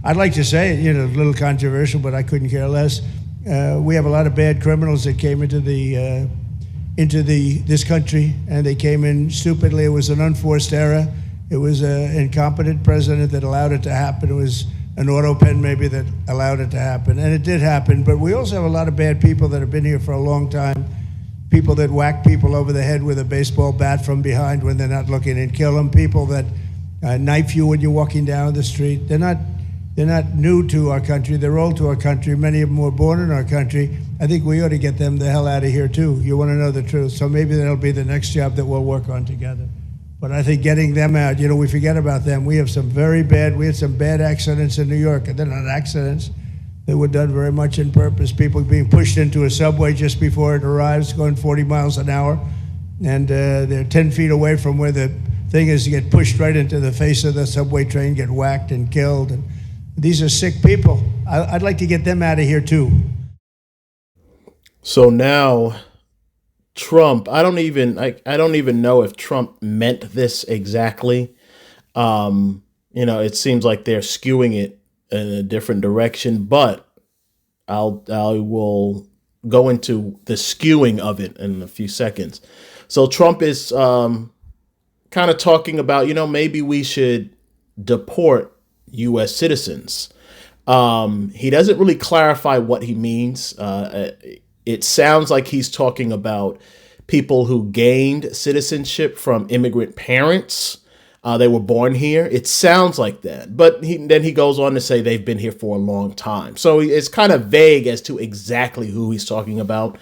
I'd like to say it, a little controversial, but I couldn't care less. We have a lot of bad criminals that came into this country, and they came in stupidly. It was an unforced error. It was an incompetent president that allowed it to happen. It was an auto pen maybe that allowed it to happen, and it did happen. But we also have a lot of bad people that have been here for a long time, people that whack people over the head with a baseball bat from behind when they're not looking and kill them, people that knife you when you're walking down the street. They're not new to our country. They're old to our country. Many of them were born in our country. I think we ought to get them the hell out of here, too. You want to know the truth. So maybe that'll be the next job that we'll work on together. But I think getting them out, we forget about them. We had some bad accidents in New York, and they're not accidents. They were done very much in purpose. People being pushed into a subway just before it arrives, going 40 miles an hour, and they're 10 feet away from where the thing is, to get pushed right into the face of the subway train, get whacked and killed. And these are sick people. I'd like to get them out of here, too. So now Trump, I don't even know if Trump meant this exactly. It seems like they're skewing it in a different direction, but I will go into the skewing of it in a few seconds. So Trump is kind of talking about, maybe we should deport U.S. citizens. He doesn't really clarify what he means. It sounds like he's talking about people who gained citizenship from immigrant parents. They were born here. It sounds like that. But then he goes on to say they've been here for a long time. So it's kind of vague as to exactly who he's talking about.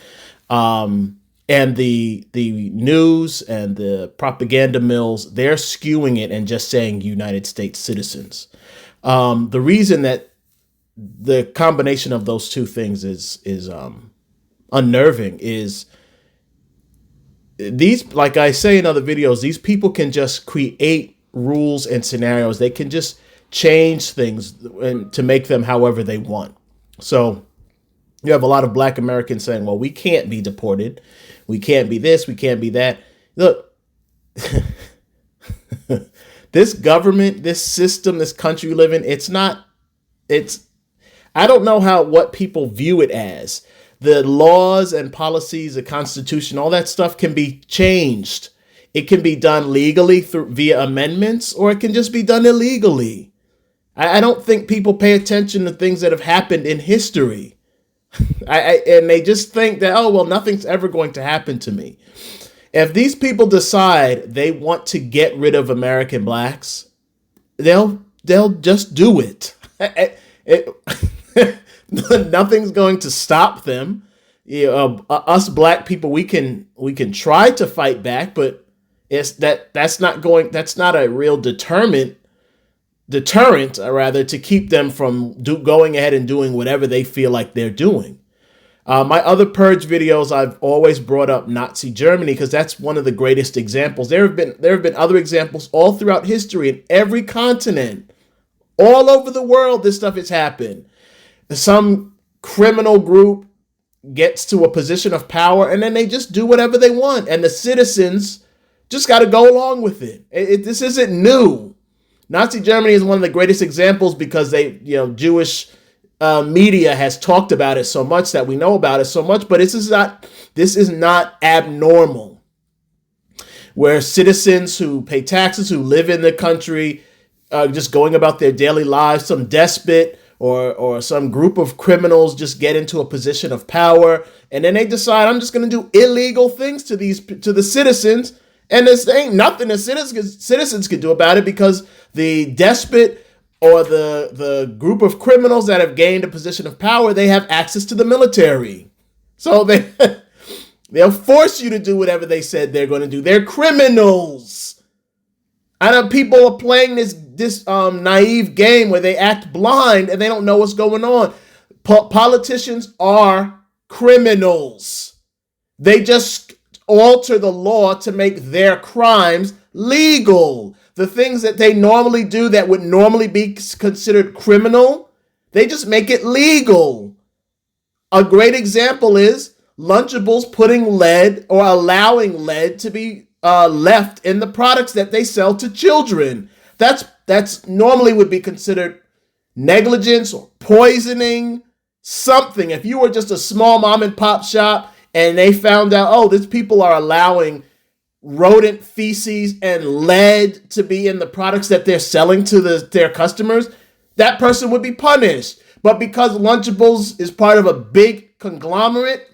And the news and the propaganda mills, they're skewing it and just saying United States citizens. The reason that the combination of those two things is unnerving is these, like I say in other videos, these people can just create rules and scenarios. They can just change things and to make them however they want. So you have a lot of Black Americans saying, well, we can't be deported. We can't be this. We can't be that. Look, this government, this system, this country we live in, I don't know what people view it as. The laws and policies, the Constitution, all that stuff can be changed. It can be done legally via amendments, or it can just be done illegally. I don't think people pay attention to things that have happened in history. And they just think that, oh, well, nothing's ever going to happen to me. If these people decide they want to get rid of American blacks, they'll just do it. Nothing's going to stop them. Us Black people, we can try to fight back, but that's not a real deterrent to keep them from going ahead and doing whatever they feel like they're doing. My other purge videos, I've always brought up Nazi Germany because that's one of the greatest examples. There have been other examples all throughout history in every continent, all over the world. This stuff has happened. Some criminal group gets to a position of power and then they just do whatever they want. And the citizens just got to go along with it. This isn't new. Nazi Germany is one of the greatest examples because Jewish media has talked about it so much that we know about it so much, but this is not abnormal. Where citizens who pay taxes, who live in the country, just going about their daily lives, some despot or some group of criminals just get into a position of power, and then they decide, I'm just going to do illegal things to the citizens, and this ain't nothing the citizens can do about it because the despot or the group of criminals that have gained a position of power, they have access to the military. So they'll force you to do whatever they said they're going to do. They're criminals. I know people are playing this naive game where they act blind and they don't know what's going on. Politicians are criminals. They just alter the law to make their crimes legal. The things that they normally do that would normally be considered criminal, they just make it legal. A great example is Lunchables putting lead or allowing lead to be left in the products that they sell to children. That's normally would be considered negligence or poisoning, something. If you were just a small mom and pop shop and they found out, oh, these people are allowing rodent feces and lead to be in the products that they're selling to their customers, that person would be punished. But because Lunchables is part of a big conglomerate,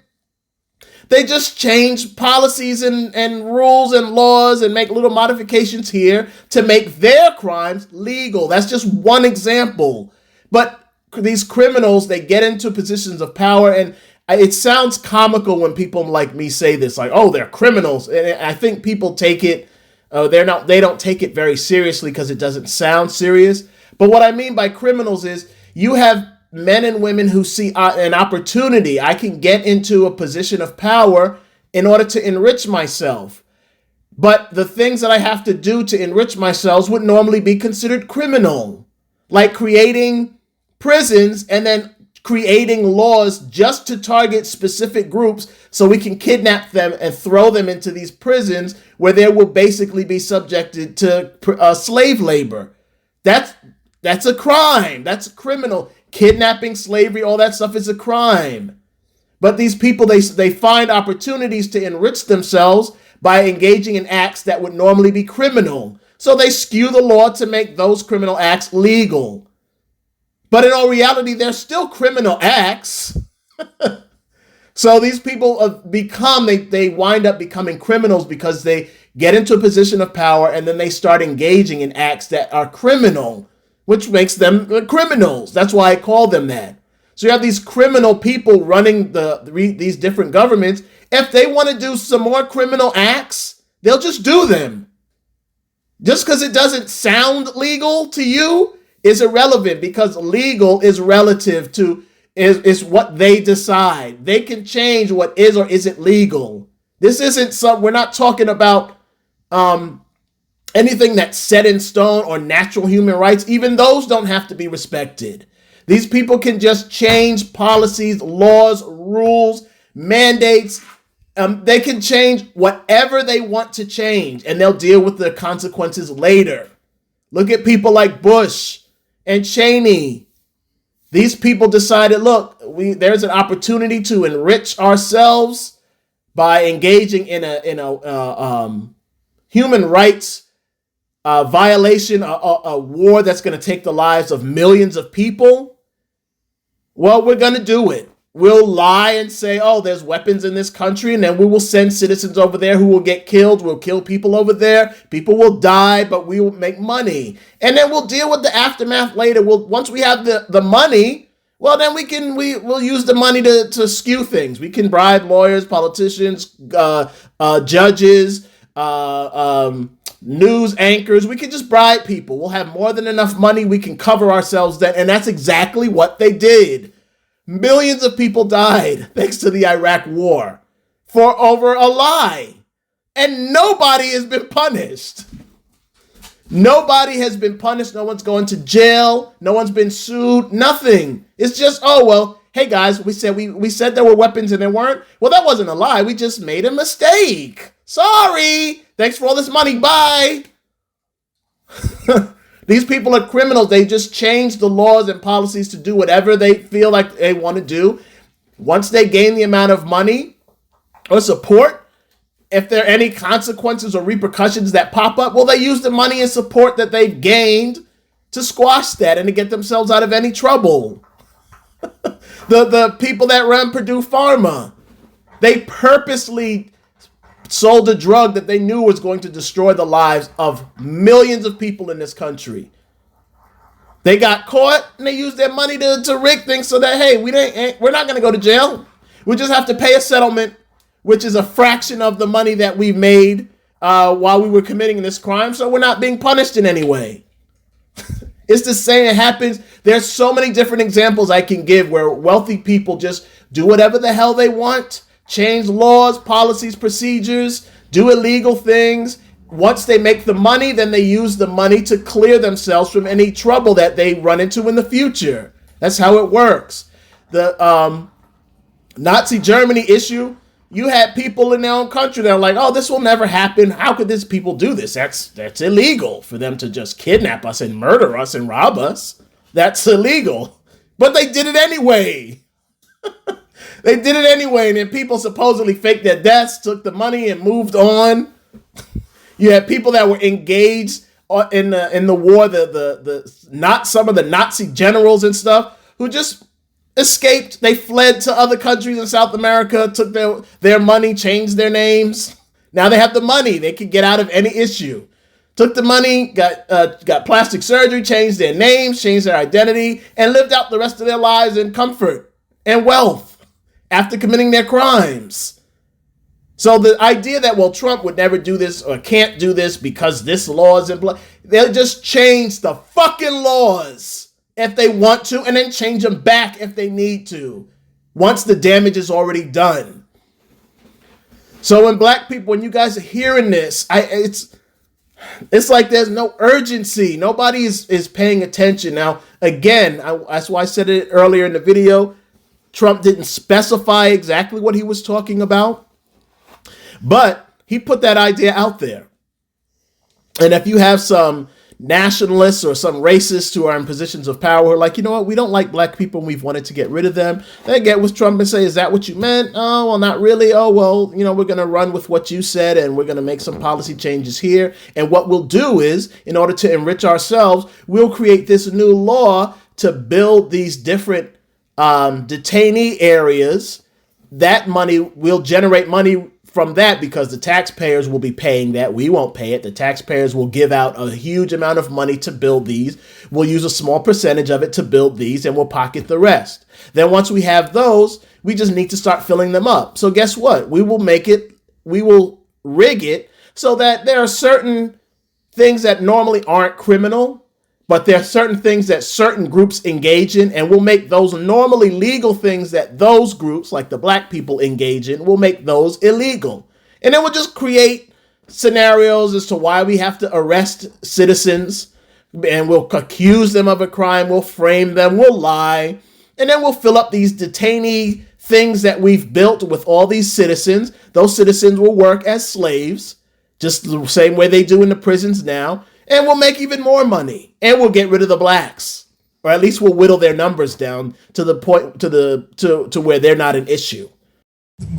they just change policies and rules and laws and make little modifications here to make their crimes legal. That's just one example. But these criminals, they get into positions of power, and it sounds comical when people like me say this, like, oh, they're criminals. And I think people take it, they don't take it very seriously because it doesn't sound serious. But what I mean by criminals is you have men and women who see an opportunity. I can get into a position of power in order to enrich myself. But the things that I have to do to enrich myself would normally be considered criminal, like creating prisons and then creating laws just to target specific groups so we can kidnap them and throw them into these prisons where they will basically be subjected to slave labor. That's a crime. That's criminal. Kidnapping, slavery, all that stuff is a crime. But these people, they find opportunities to enrich themselves by engaging in acts that would normally be criminal. So they skew the law to make those criminal acts legal. But in all reality, they're still criminal acts. So these people they wind up becoming criminals because they get into a position of power and then they start engaging in acts that are criminal, which makes them criminals. That's why I call them that. So you have these criminal people running these different governments. If they want to do some more criminal acts, they'll just do them. Just because it doesn't sound legal to you is irrelevant, because legal is relative to is what they decide. They can change what is or isn't legal. This isn't we're not talking about anything that's set in stone or natural human rights. Even those don't have to be respected. These people can just change policies, laws, rules, mandates. They can change whatever they want to change, and they'll deal with the consequences later. Look at people like Bush and Cheney. These people decided, look, there's an opportunity to enrich ourselves by engaging in a human rights violation, a war that's going to take the lives of millions of people. Well, we're going to do it. We'll lie and say, oh, there's weapons in this country, and then we will send citizens over there who will get killed. We'll kill people over there. People will die, but we will make money. And then we'll deal with the aftermath later. Once we have the money, well, then we'll use the money to skew things. We can bribe lawyers, politicians, judges, news anchors. We can just bribe people. We'll have more than enough money. We can cover ourselves then. And that's exactly what they did. Millions of people died thanks to the Iraq war for over a lie. And nobody has been punished. Nobody has been punished. No one's going to jail. No one's been sued. Nothing. It's just, oh, well, hey, guys, we said there were weapons and there weren't. Well, that wasn't a lie. We just made a mistake. Sorry. Thanks for all this money. Bye. These people are criminals. They just change the laws and policies to do whatever they feel like they want to do. Once they gain the amount of money or support, if there are any consequences or repercussions that pop up, well, they use the money and support that they've gained to squash that and to get themselves out of any trouble. The people that run Purdue Pharma, they purposely sold a drug that they knew was going to destroy the lives of millions of people in this country. They got caught and they used their money to rig things so that, hey, we're not going to go to jail. We just have to pay a settlement, which is a fraction of the money that we made while we were committing this crime. So we're not being punished in any way. It's the same. It happens. There's so many different examples I can give where wealthy people just do whatever the hell they want. Change laws, policies, procedures, do illegal things. Once they make the money, then they use the money to clear themselves from any trouble that they run into in the future. That's how it works. The Nazi Germany issue, you had people in their own country that are like, oh, this will never happen. How could these people do this? That's illegal for them to just kidnap us and murder us and rob us. That's illegal. But they did it anyway. They did it anyway, and then people supposedly faked their deaths, took the money, and moved on. You had people that were engaged in the war, not some of the Nazi generals and stuff, who just escaped. They fled to other countries in South America, took their money, changed their names. Now they have the money. They can get out of any issue. Took the money, got plastic surgery, changed their names, changed their identity, and lived out the rest of their lives in comfort and wealth after committing their crimes. So the idea that, well, Trump would never do this or can't do this because this law is in place, they'll just change the fucking laws if they want to, and then change them back if they need to, once the damage is already done. So when black people, when you guys are hearing this, it's like there's no urgency. Nobody is paying attention. Now, again, that's why I said it earlier in the video. Trump didn't specify exactly what he was talking about, but he put that idea out there. And if you have some nationalists or some racists who are in positions of power who are like, you know what, we don't like black people and we've wanted to get rid of them, they get with Trump and say, is that what you meant? Oh, well, not really. Oh, well, you know, we're going to run with what you said and we're going to make some policy changes here. And what we'll do is, in order to enrich ourselves, we'll create this new law to build these different detainee areas. That money will generate money from that because the taxpayers will be paying that. We won't pay it. The taxpayers will give out a huge amount of money to build these. We'll use a small percentage of it to build these and we'll pocket the rest. Then once we have those, we just need to start filling them up. So guess what? We will rig it so that there are certain things that normally aren't criminal, but there are certain things that certain groups engage in, and we'll make those normally legal things that those groups, like the black people, engage in, we'll make those illegal. And then we'll just create scenarios as to why we have to arrest citizens, and we'll accuse them of a crime, we'll frame them, we'll lie, and then we'll fill up these detainee things that we've built with all these citizens. Those citizens will work as slaves, just the same way they do in the prisons now. And we'll make even more money, and we'll get rid of the blacks, or at least we'll whittle their numbers down to the point to where they're not an issue.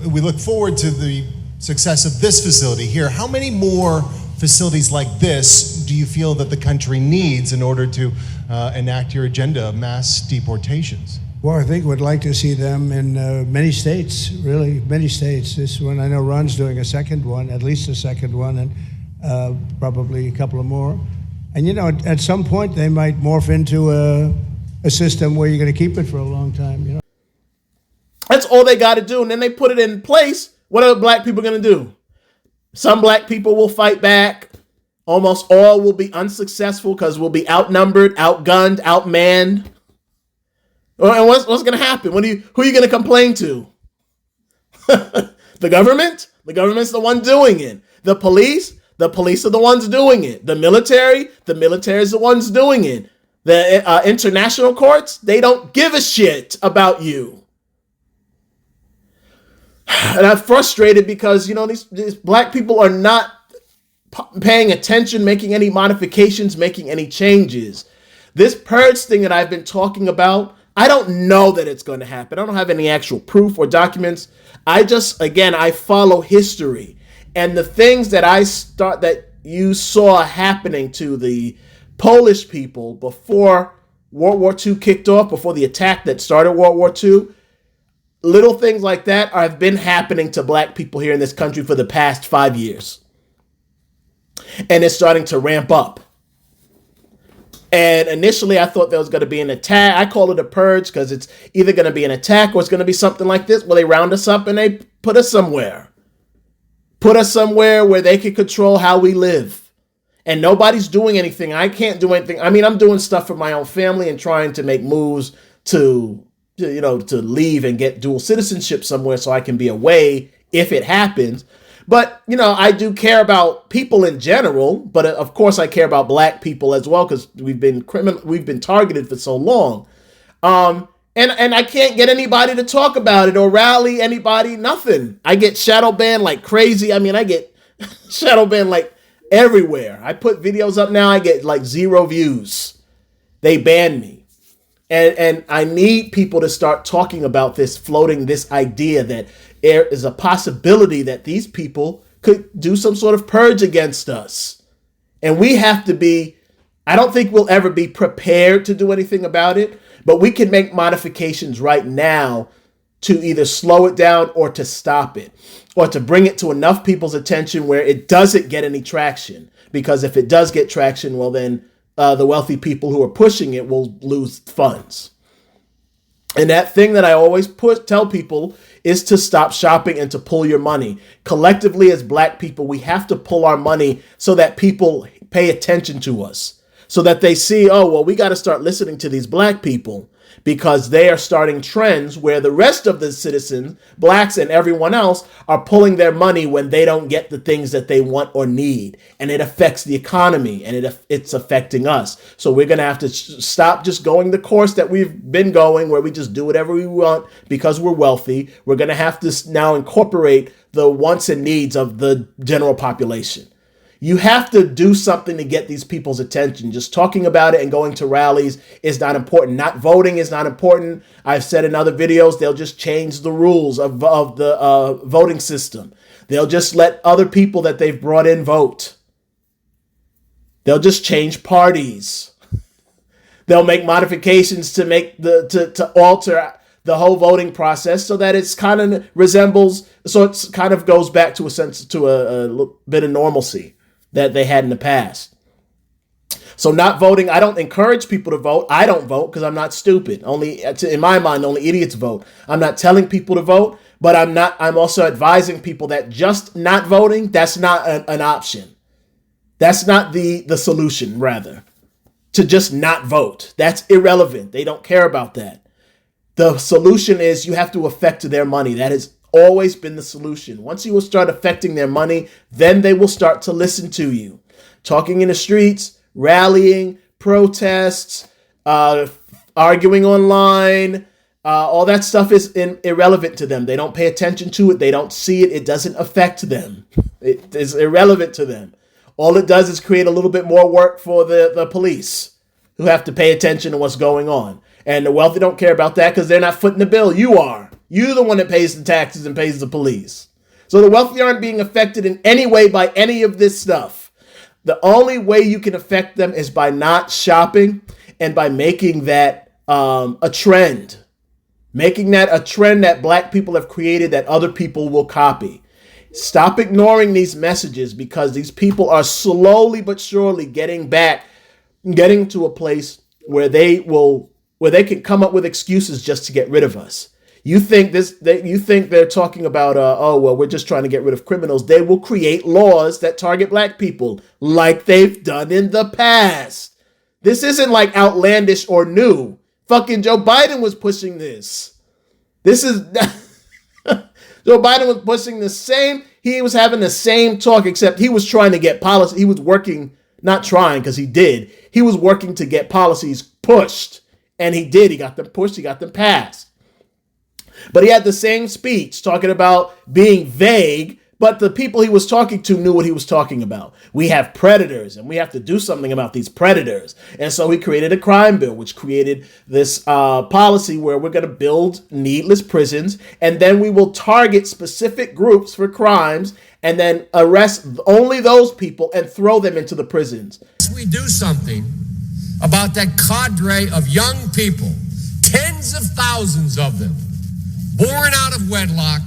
We look forward to the success of this facility here. How many more facilities like this do you feel that the country needs in order to enact your agenda of mass deportations? Well, I think we'd like to see them in many states, really, many states. This one, I know Ron's doing a second one, at least a second one, and probably a couple of more. And, you know, at some point they might morph into a system where you're going to keep it for a long time, you know. That's all they got to do. And then they put it in place. What are black people going to do? Some black people will fight back. Almost all will be unsuccessful because we'll be outnumbered, outgunned, outmanned. And what's going to happen? Who are you going to complain to? The government? The government's the one doing it. The police are the ones doing it. The military is the ones doing it. The international courts, they don't give a shit about you. And I'm frustrated because, you know, these black people are not paying attention, making any modifications, making any changes. This purge thing that I've been talking about, I don't know that it's going to happen. I don't have any actual proof or documents. I follow history. And the things that you saw happening to the Polish people before World War II kicked off, before the attack that started World War II, little things like that have been happening to black people here in this country for the past 5 years. And it's starting to ramp up. And initially I thought there was going to be an attack. I call it a purge because it's either going to be an attack or it's going to be something like this where they round us up and they put us somewhere. Put us somewhere where they can control how we live. And nobody's doing anything. I can't do anything. I mean, I'm doing stuff for my own family and trying to make moves to leave and get dual citizenship somewhere so I can be away if it happens. But, you know, I do care about people in general. But of course, I care about black people as well because we've been targeted for so long. And I can't get anybody to talk about it or rally anybody, nothing. I get shadow banned like crazy. I mean, I get shadow banned like everywhere. I put videos up now, I get like 0 views. They ban me. And I need people to start talking about this, floating this idea that there is a possibility that these people could do some sort of purge against us. And we have to be, I don't think we'll ever be prepared to do anything about it, but we can make modifications right now to either slow it down or to stop it, or to bring it to enough people's attention where it doesn't get any traction. Because if it does get traction, well, then the wealthy people who are pushing it will lose funds. And that thing that I always tell people is to stop shopping and to pull your money. Collectively, as Black people, we have to pull our money so that people pay attention to us, so that they see, oh, well, we got to start listening to these Black people, because they are starting trends where the rest of the citizens, Blacks and everyone else, are pulling their money when they don't get the things that they want or need. And it affects the economy, and it's affecting us. So we're going to have to stop just going the course that we've been going, where we just do whatever we want because we're wealthy. We're going to have to now incorporate the wants and needs of the general population. You have to do something to get these people's attention. Just talking about it and going to rallies is not important. Not voting is not important. I've said in other videos, they'll just change the rules of the voting system. They'll just let other people that they've brought in vote. They'll just change parties. They'll make modifications to make to alter the whole voting process so that it's kind of resembles, so it's kind of goes back to a bit of normalcy that they had in the past. So not voting, I don't encourage people to vote. I don't vote because I'm not stupid. Only, in my mind, only idiots vote. I'm not telling people to vote, but I'm also advising people that just not voting, that's not an option. That's not the solution, rather. To just not vote. That's irrelevant. They don't care about that. The solution is you have to affect their money. That has always been the solution. Once you will start affecting their money, then they will start to listen to you. Talking in the streets, rallying, protests, arguing online, all that stuff is irrelevant to them. They don't pay attention to it. They don't see it. It doesn't affect them. It is irrelevant to them. All it does is create a little bit more work for the police, who have to pay attention to what's going on. And the wealthy don't care about that because they're not footing the bill. You are. You're the one that pays the taxes and pays the police. So the wealthy aren't being affected in any way by any of this stuff. The only way you can affect them is by not shopping and by making that a trend. Making that a trend that Black people have created that other people will copy. Stop ignoring these messages, because these people are slowly but surely getting to a place where they can come up with excuses just to get rid of us. You think they're talking about, we're just trying to get rid of criminals. They will create laws that target Black people like they've done in the past. This isn't like outlandish or new. Fucking Joe Biden was pushing this. This is Joe Biden was pushing the same. He was having the same talk, except he was trying to get policy. He was working, not trying because he did. He was working to get policies pushed, and he did. He got them pushed. He got them passed. But he had the same speech talking about being vague, but the people he was talking to knew what he was talking about. We have predators, and we have to do something about these predators. And so he created a crime bill, which created this policy where we're going to build needless prisons, and then we will target specific groups for crimes and then arrest only those people and throw them into the prisons. We do something about that cadre of young people, tens of thousands of them, born out of wedlock,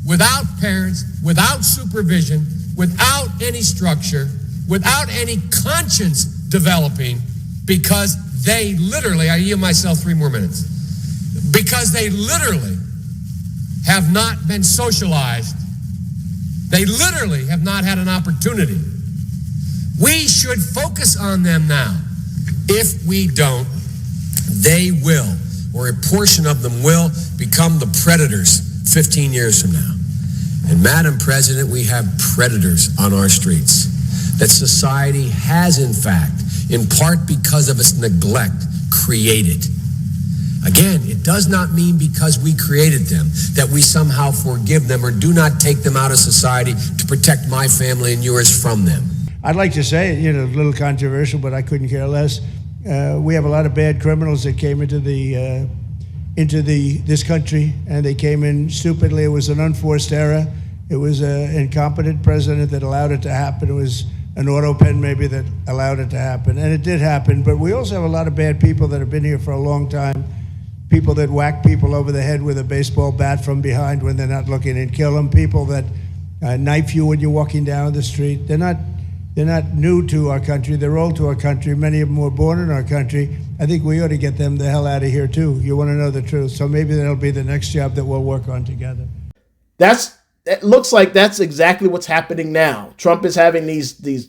without parents, without supervision, without any structure, without any conscience developing, because they literally, I yield myself 3 more minutes, because they literally have not been socialized. They literally have not had an opportunity. We should focus on them now. If we don't, they will, or a portion of them will, become the predators 15 years from now. And Madam President, we have predators on our streets that society has, in fact, in part because of its neglect, created. Again, it does not mean because we created them that we somehow forgive them or do not take them out of society to protect my family and yours from them. I'd like to say it, a little controversial, but I couldn't care less. we have a lot of bad criminals that came into this country, and they came in stupidly. It was an unforced error. It was an incompetent president that allowed it to happen. It was an auto pen maybe that allowed it to happen, and it did happen. But we also have a lot of bad people that have been here for a long time. People that whack people over the head with a baseball bat from behind when they're not looking and kill them. People that knife you when you're walking down the street. They're not new to our country. They're old to our country. Many of them were born in our country. I think we ought to get them the hell out of here too. You want to know the truth. So maybe that'll be the next job that we'll work on together. It looks like that's exactly what's happening now. Trump is having these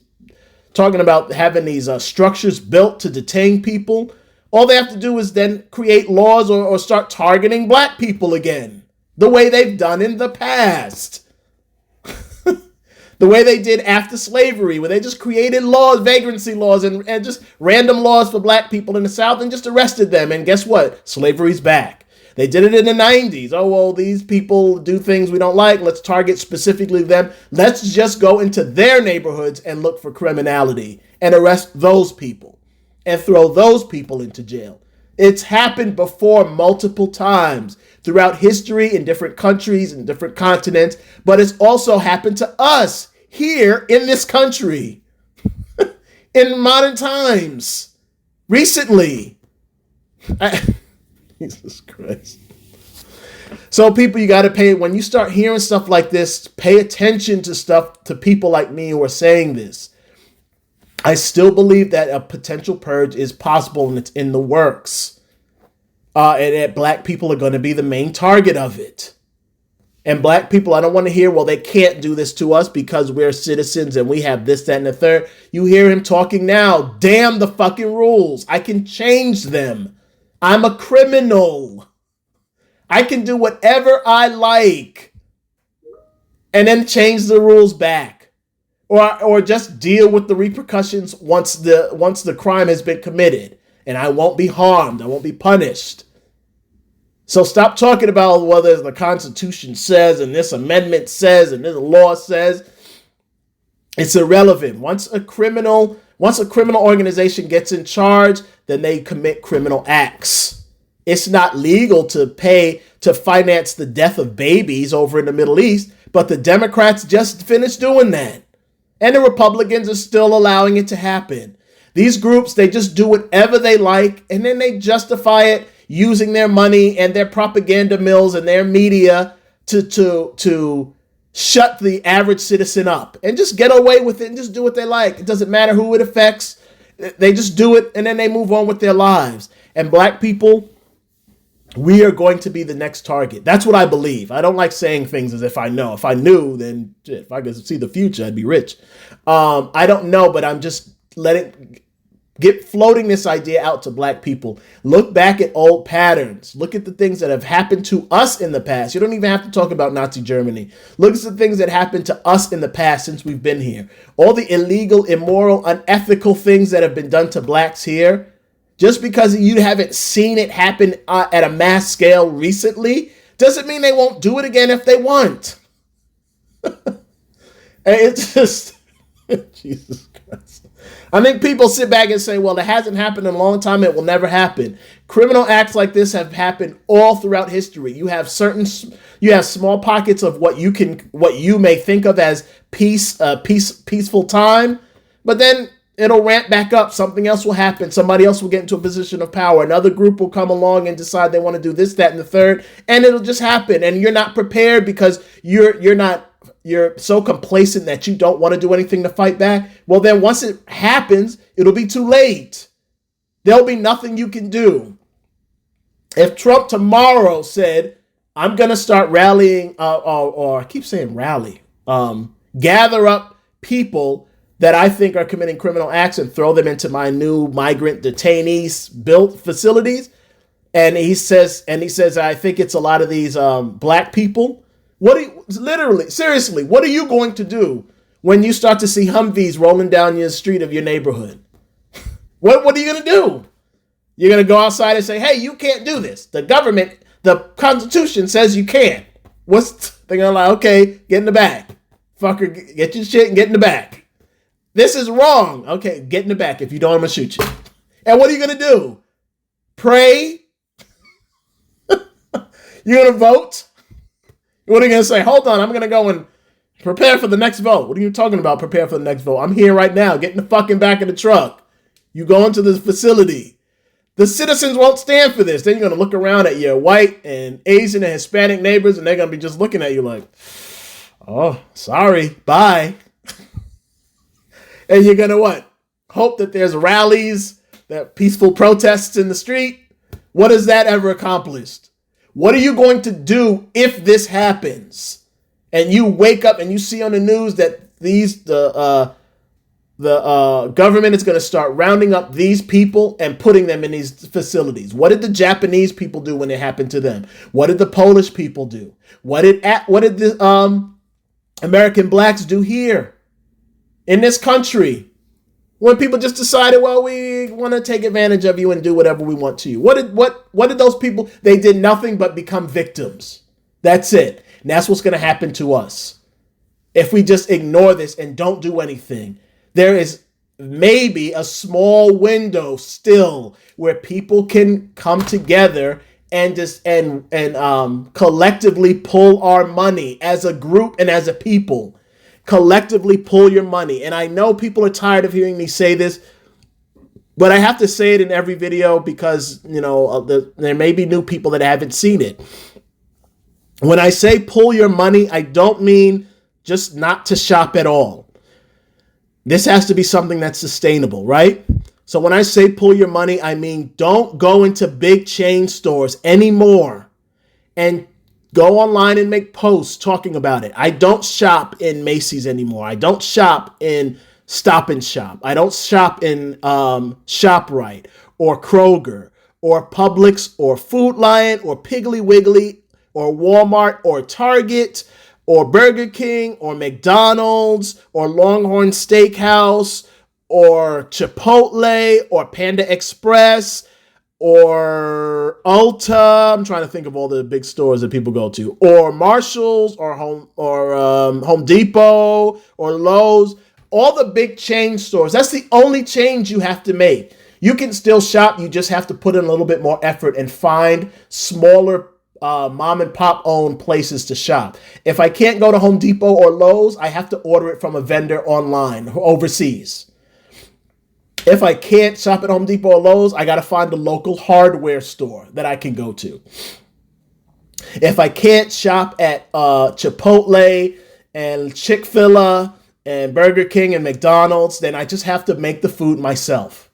talking about having these structures built to detain people. All they have to do is then create laws or start targeting black people again, the way they've done in the past. The way they did after slavery, where they just created laws, vagrancy laws, and just random laws for black people in the South and just arrested them. And guess what? Slavery's back. They did it in the 90s. Oh, well, these people do things we don't like. Let's target specifically them. Let's just go into their neighborhoods and look for criminality and arrest those people and throw those people into jail. It's happened before multiple times throughout history in different countries and different continents, but it's also happened to us here in this country in modern times recently. Jesus Christ. So people, you got to pay, when you start hearing stuff like this, pay attention to people like me who are saying this. I still believe that a potential purge is possible and it's in the works. And that black people are going to be the main target of it. And black people, I don't want to hear, well, they can't do this to us because we're citizens and we have this, that, and the third. You hear him talking now. Damn the fucking rules. I can change them. I'm a criminal. I can do whatever I like and then change the rules back. Or just deal with the repercussions once the crime has been committed. And I won't be harmed. I won't be punished. So stop talking about whether the Constitution says and this amendment says and this law says. It's irrelevant. Once a criminal organization gets in charge, then they commit criminal acts. It's not legal to pay to finance the death of babies over in the Middle East, but the Democrats just finished doing that. And the Republicans are still allowing it to happen. These groups, they just do whatever they like, and then they justify it using their money and their propaganda mills and their media to shut the average citizen up and just get away with it and just do what they like. It doesn't matter who it affects. They just do it and then they move on with their lives. And black people, we are going to be the next target. That's what I believe. I don't like saying things as if I know. If I knew, then if I could see the future, I'd be rich. I don't know, but I'm just floating this idea out to black people. Look back at old patterns. Look at the things that have happened to us in the past. You don't even have to talk about Nazi Germany. Look at the things that happened to us in the past since we've been here. All the illegal, immoral, unethical things that have been done to blacks here. Just because you haven't seen it happen at a mass scale recently doesn't mean they won't do it again if they want. It's just, Jesus Christ. I think people sit back and say, well, it hasn't happened in a long time. It will never happen. Criminal acts like this have happened all throughout history. You have small pockets of what you may think of as peaceful time, but then it'll ramp back up. Something else will happen. Somebody else will get into a position of power. Another group will come along and decide they want to do this, that, and the third, and it'll just happen. And you're not prepared because you're so complacent that you don't want to do anything to fight back. Well, then once it happens, it'll be too late. There'll be nothing you can do. If Trump tomorrow said, I'm going to start rallying, or I keep saying rally, gather up people that I think are committing criminal acts and throw them into my new migrant detainees built facilities. And he says, I think it's a lot of these black people. Seriously, what are you going to do when you start to see Humvees rolling down your street of your neighborhood? What are you going to do? You're going to go outside and say, hey, you can't do this. The government, the Constitution says you can't. They're going to like, okay, get in the back. Fucker, get your shit and get in the back. This is wrong. Okay, get in the back. If you don't, I'm going to shoot you. And what are you going to do? Pray? You're going to vote? What are you going to say? Hold on, I'm going to go and prepare for the next vote. What are you talking about, prepare for the next vote? I'm here right now. Get in the fucking back of the truck. You go into the facility. The citizens won't stand for this. Then you're going to look around at your white and Asian and Hispanic neighbors, and they're going to be just looking at you like, oh, sorry, bye. And you're going to what? Hope that there's rallies, that peaceful protests in the street? What has that ever accomplished? What are you going to do if this happens? And you wake up and you see on the news that the government is going to start rounding up these people and putting them in these facilities. What did the Japanese people do when it happened to them? What did the Polish people do? What did the American blacks do here in this country? When people just decided, well, we want to take advantage of you and do whatever we want to you. What did those people? They did nothing but become victims. That's it. And that's what's going to happen to us if we just ignore this and don't do anything. There is maybe a small window still where people can come together and just collectively pull our money as a group and as a people. Collectively pull your money. And I know people are tired of hearing me say this, but I have to say it in every video because, there may be new people that haven't seen it. When I say pull your money, I don't mean just not to shop at all. This has to be something that's sustainable, right? So when I say pull your money, I mean don't go into big chain stores anymore and go online and make posts talking about it. I don't shop in Macy's anymore. I don't shop in Stop and Shop. I don't shop in ShopRite or Kroger or Publix or Food Lion or Piggly Wiggly or Walmart or Target or Burger King or McDonald's or Longhorn Steakhouse or Chipotle or Panda Express or Ulta. I'm trying to think of all the big stores that people go to, or Marshall's or Home Depot or Lowe's. All the big chain stores. That's the only change you have to make. You can still shop. You just have to put in a little bit more effort and find smaller mom and pop owned places to shop. If I can't go to Home Depot or Lowe's, I have to order it from a vendor online overseas. If I can't shop at Home Depot or Lowe's, I got to find a local hardware store that I can go to. If I can't shop at Chipotle and Chick-fil-A and Burger King and McDonald's, then I just have to make the food myself.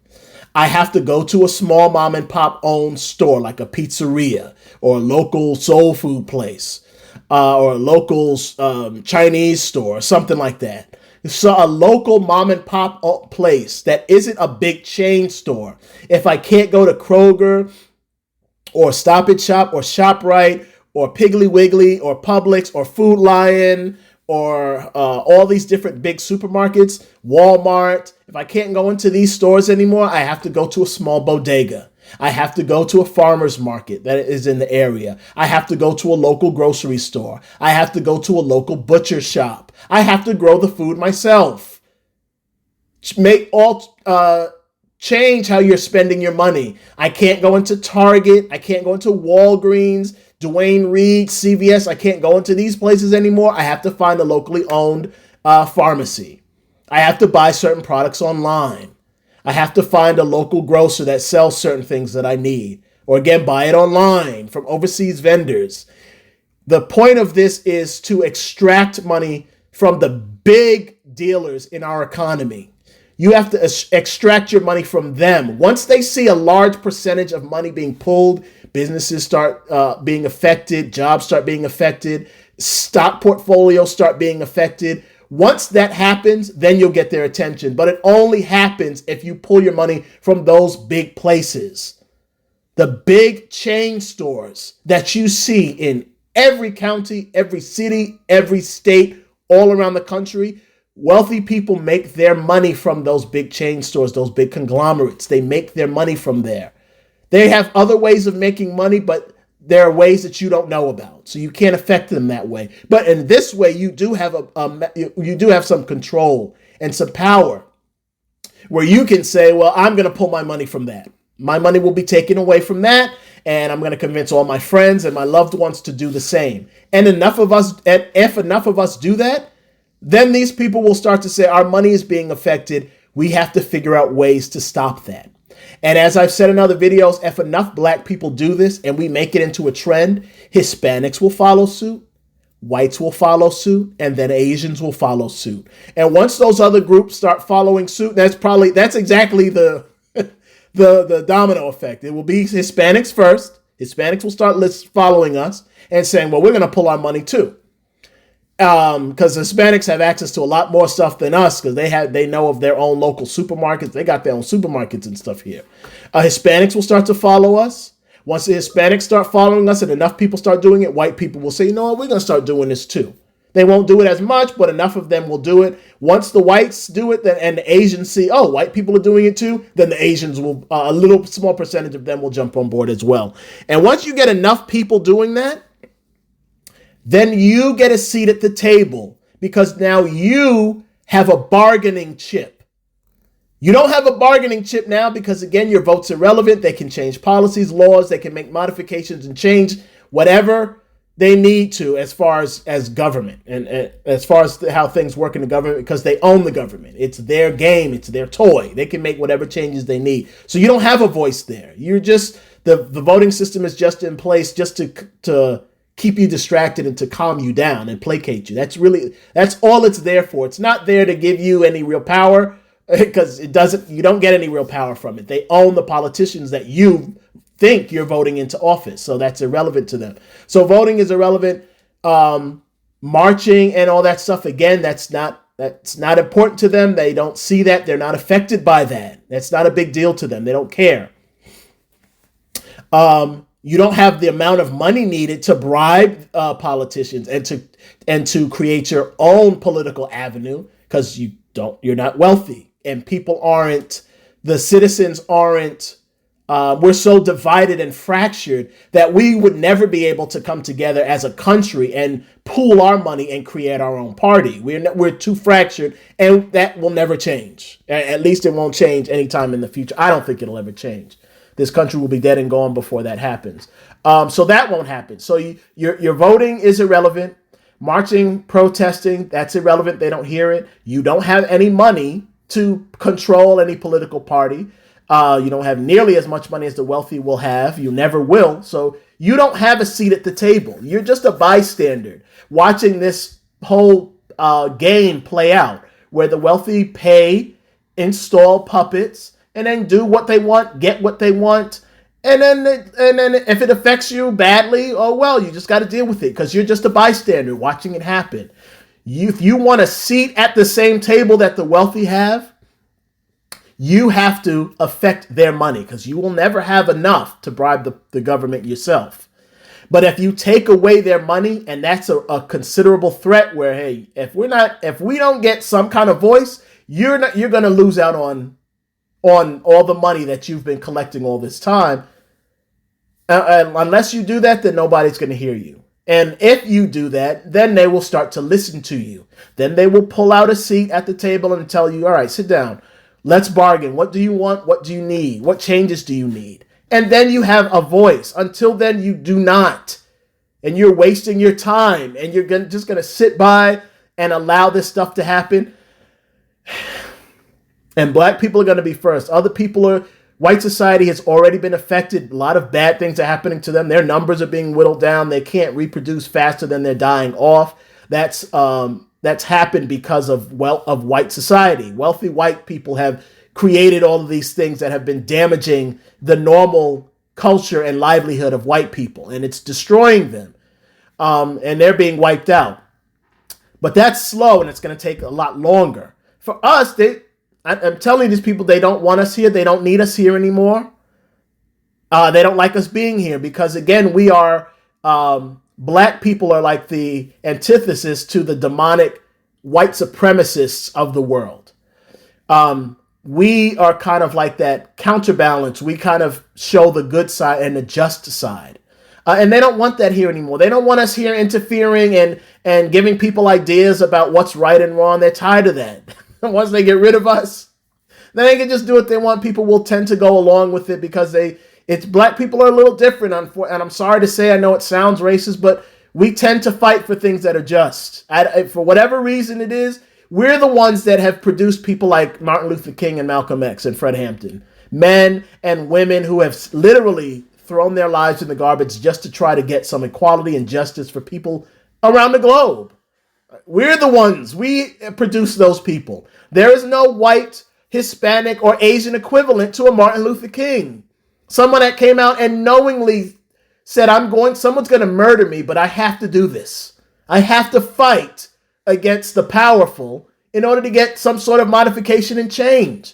I have to go to a small mom and pop owned store like a pizzeria or a local soul food place or a local Chinese store or something like that. So a local mom and pop place that isn't a big chain store. If I can't go to Kroger or Stop and Shop or ShopRite or Piggly Wiggly or Publix or Food Lion or all these different big supermarkets, Walmart, if I can't go into these stores anymore, I have to go to a small bodega. I have to go to a farmer's market that is in the area. I have to go to a local grocery store. I have to go to a local butcher shop. I have to grow the food myself. Change how you're spending your money. I can't go into Target. I can't go into Walgreens, Duane Reade, CVS. I can't go into these places anymore. I have to find a locally owned pharmacy. I have to buy certain products online. I have to find a local grocer that sells certain things that I need. Or again, buy it online from overseas vendors. The point of this is to extract money from the big dealers in our economy. You have to extract your money from them. Once they see a large percentage of money being pulled, businesses start being affected, jobs start being affected, stock portfolios start being affected. Once that happens, then you'll get their attention. But it only happens if you pull your money from those big places. The big chain stores that you see in every county, every city, every state, all around the country. Wealthy people make their money from those big chain stores, those big conglomerates. They make their money from there. They have other ways of making money, but there are ways that you don't know about, so you can't affect them that way. But in this way, you do have some control and some power. where you can say, well, I'm going to pull my money from that. My money will be taken away from that, and I'm going to convince all my friends and my loved ones to do the same. And if enough of us do that, then these people will start to say our money is being affected. We have to figure out ways to stop that. And as I've said in other videos, if enough black people do this and we make it into a trend, Hispanics will follow suit, whites will follow suit, and then Asians will follow suit. And once those other groups start following suit, that's exactly the domino effect. It will be Hispanics first. Hispanics will start following us and saying, well, we're going to pull our money too. Because Hispanics have access to a lot more stuff than us because they know of their own local supermarkets. They got their own supermarkets and stuff here. Hispanics will start to follow us. Once the Hispanics start following us and enough people start doing it, white people will say, you know what, we're going to start doing this too. They won't do it as much, but enough of them will do it. Once the whites do it and the Asians see, oh, white people are doing it too, then the Asians will, a little small percentage of them will jump on board as well. And once you get enough people doing that, then you get a seat at the table because now you have a bargaining chip. You don't have a bargaining chip now because, again, your vote's irrelevant. They can change policies, laws. They can make modifications and change whatever they need to as far as government and as far as how things work in the government because they own the government. It's their game. It's their toy. They can make whatever changes they need. So you don't have a voice there. You're just the voting system is just in place just to keep you distracted and to calm you down and placate you. That's all it's there for. It's not there to give you any real power because you don't get any real power from it. They own the politicians that you think you're voting into office. So that's irrelevant to them. So voting is irrelevant. Marching and all that stuff, again, that's not important to them. They don't see that. They're not affected by that. That's not a big deal to them. They don't care. You don't have the amount of money needed to bribe politicians and to create your own political avenue because you're not wealthy and the citizens aren't. We're so divided and fractured that we would never be able to come together as a country and pool our money and create our own party. We're too fractured, and that will never change. At least it won't change anytime in the future. I don't think it'll ever change. This country will be dead and gone before that happens. So that won't happen. So your voting is irrelevant. Marching, protesting, that's irrelevant. They don't hear it. You don't have any money to control any political party. You don't have nearly as much money as the wealthy will have. You never will. So you don't have a seat at the table. You're just a bystander watching this whole game play out where the wealthy install puppets, and then do what they want, get what they want. And then if it affects you badly, oh, well, you just got to deal with it because you're just a bystander watching it happen. If you want a seat at the same table that the wealthy have, you have to affect their money because you will never have enough to bribe the government yourself. But if you take away their money, and that's a considerable threat where, hey, if we don't get some kind of voice, you're going to lose out on all the money that you've been collecting all this time. Unless you do that, then nobody's going to hear you. And if you do that, then they will start to listen to you. Then they will pull out a seat at the table and tell you, all right, sit down. Let's bargain. What do you want? What do you need? What changes do you need? And then you have a voice. Until then, you do not. And you're wasting your time. And you're just going to sit by and allow this stuff to happen. And black people are going to be first. White society has already been affected. A lot of bad things are happening to them. Their numbers are being whittled down. They can't reproduce faster than they're dying off. That's happened because of white society. Wealthy white people have created all of these things that have been damaging the normal culture and livelihood of white people. And it's destroying them. And they're being wiped out. But that's slow and it's going to take a lot longer. For us, I'm telling these people they don't want us here. They don't need us here anymore. They don't like us being here because, again, we are black people are like the antithesis to the demonic white supremacists of the world. We are kind of like that counterbalance. We kind of show the good side and the just side. And they don't want that here anymore. They don't want us here interfering and giving people ideas about what's right and wrong. They're tired of that. Once they get rid of us, They can just do what they want. People will tend to go along with it because it's black people are a little different. And I'm sorry to say, I know it sounds racist, but we tend to fight for things that are just. For whatever reason it is, we're the ones that have produced people like Martin Luther King and Malcolm X and Fred Hampton. Men and women who have literally thrown their lives in the garbage just to try to get some equality and justice for people around the globe. We're the ones. We produce those people. There is no white, Hispanic, or Asian equivalent to a Martin Luther King. Someone that came out and knowingly said, someone's going to murder me, but I have to do this. I have to fight against the powerful in order to get some sort of modification and change.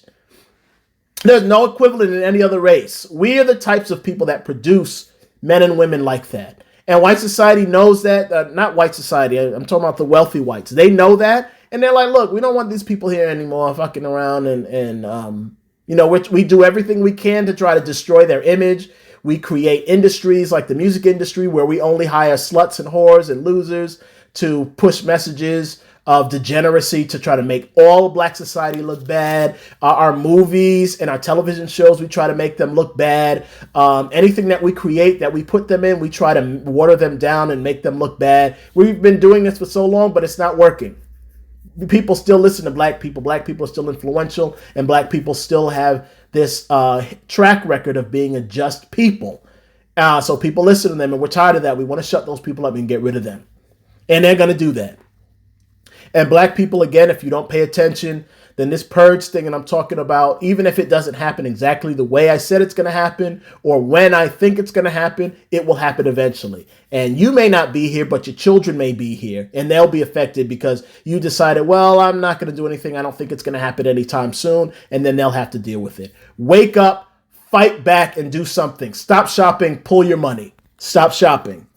There's no equivalent in any other race. We are the types of people that produce men and women like that. And white society knows that. Not white society. I'm talking about the wealthy whites. They know that. And they're like, look, we don't want these people here anymore fucking around. And we do everything we can to try to destroy their image. We create industries like the music industry where we only hire sluts and whores and losers to push messages of degeneracy to try to make all black society look bad. Our movies and our television shows, we try to make them look bad. Anything that we create, that we put them in, we try to water them down and make them look bad. We've been doing this for so long, but it's not working. People still listen to black people. Black people are still influential, and black people still have this track record of being a just people. So people listen to them, and we're tired of that. We want to shut those people up and get rid of them. And they're going to do that. And black people, again, if you don't pay attention, then this purge thing, and I'm talking about, even if it doesn't happen exactly the way I said it's going to happen or when I think it's going to happen, it will happen eventually. And you may not be here, but your children may be here, and they'll be affected because you decided, well, I'm not going to do anything. I don't think it's going to happen anytime soon. And then they'll have to deal with it. Wake up, fight back, and do something. Stop shopping. Pull your money. Stop shopping.